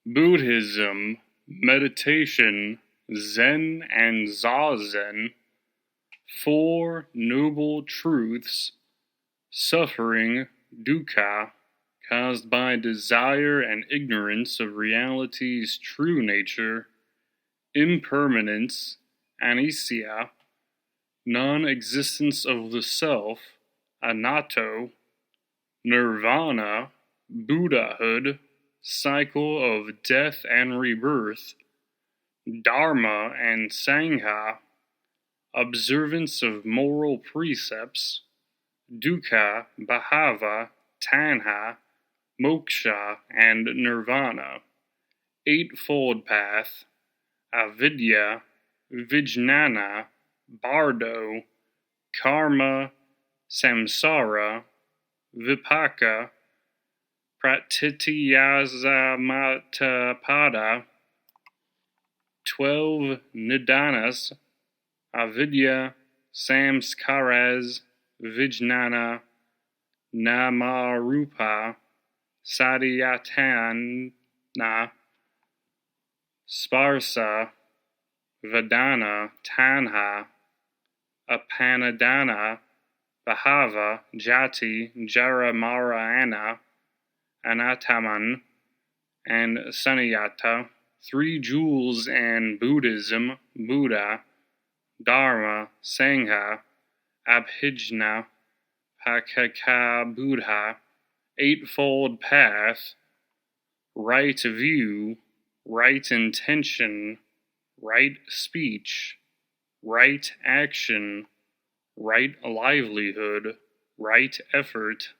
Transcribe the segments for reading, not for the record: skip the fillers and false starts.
Buddhism, meditation, Zen and Zazen, four noble truths, suffering, dukkha, caused by desire and ignorance of reality's true nature, impermanence, ancia, non-existence of the self, anatto, Nirvana, Buddhahood, cycle of death and rebirth, Dharma and Sangha, observance of moral precepts, dukkha, Bhava-tanha, Moksha, and Nirvana, Eightfold Path, Avidya, Vijnana, Bardo, Karma, Samsara, Vipaka, Pratityasamutpada, 12 Nidānas, Avidya, Samskaras, Vijnana, Namarupa, Sadayatana, Sparsa, Vedana, tanha, Upadana, Bhava, Jati, Jaramarana, Anatman and Sunyata, three jewels in Buddhism, Buddha, Dharma, Sangha, Abhijna, Vipaka, Buddha, Eightfold Path, right view, right intention, right speech, right action, right livelihood, right effort,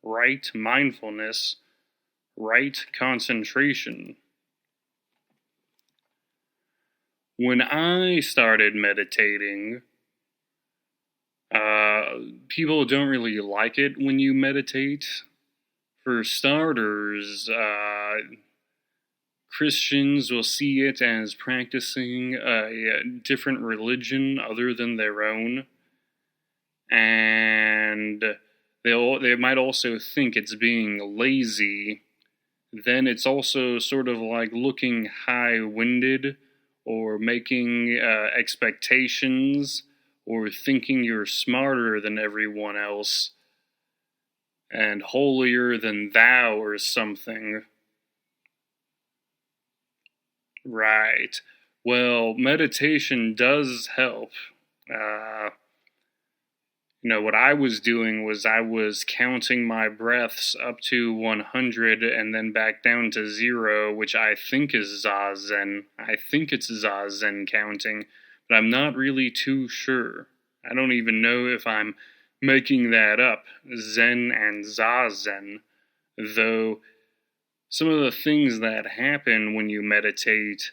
right mindfulness, right concentration. When I started meditating, people don't really like it when you meditate. For starters, Christians will see it as practicing a different religion other than their own, and they might also think it's being lazy. Then it's also sort of like looking high-winded or making expectations or thinking you're smarter than everyone else and holier than thou or something. Right. Well, meditation does help. What I was doing was I was counting my breaths up to 100 and then back down to 0, which I think is Zazen. I think it's Zazen counting, but I'm not really too sure. I don't even know if I'm making that up, Zen and Zazen, though some of the things that happen when you meditate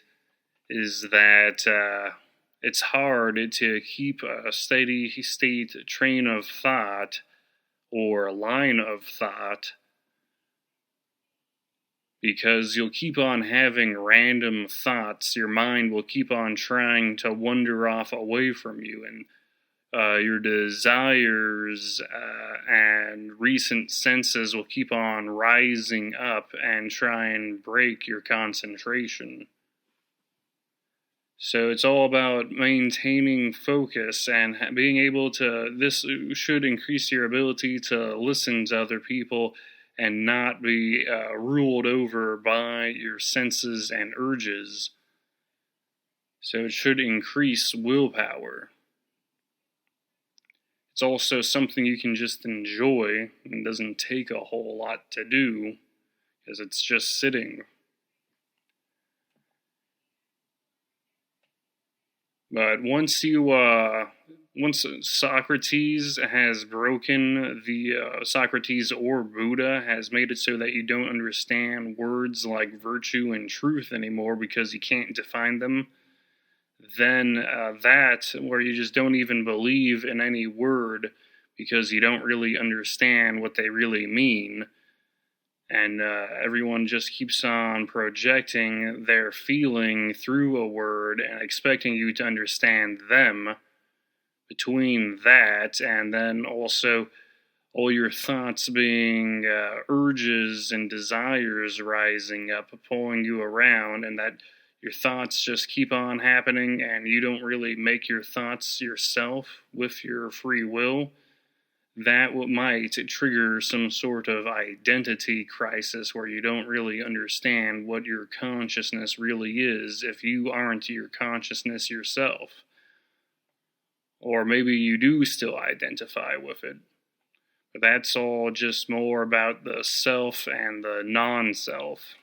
is that it's hard to keep a steady state train of thought or line of thought because you'll keep on having random thoughts. Your mind will keep on trying to wander off away from you, and your desires and recent senses will keep on rising up and try and break your concentration. So it's all about maintaining focus and being able to, this should increase your ability to listen to other people and not be ruled over by your senses and urges. So it should increase willpower. It's also something you can just enjoy and doesn't take a whole lot to do because it's just sitting. But once Socrates has broken Socrates or Buddha has made it so that you don't understand words like virtue and truth anymore because you can't define them, then that, where you just don't even believe in any word because you don't really understand what they really mean, and everyone just keeps on projecting their feeling through a word and expecting you to understand them. Between that and then also all your thoughts being urges and desires rising up, pulling you around, and that your thoughts just keep on happening and you don't really make your thoughts yourself with your free will, that might trigger some sort of identity crisis where you don't really understand what your consciousness really is if you aren't your consciousness yourself. Or maybe you do still identify with it. But that's all just more about the self and the non-self.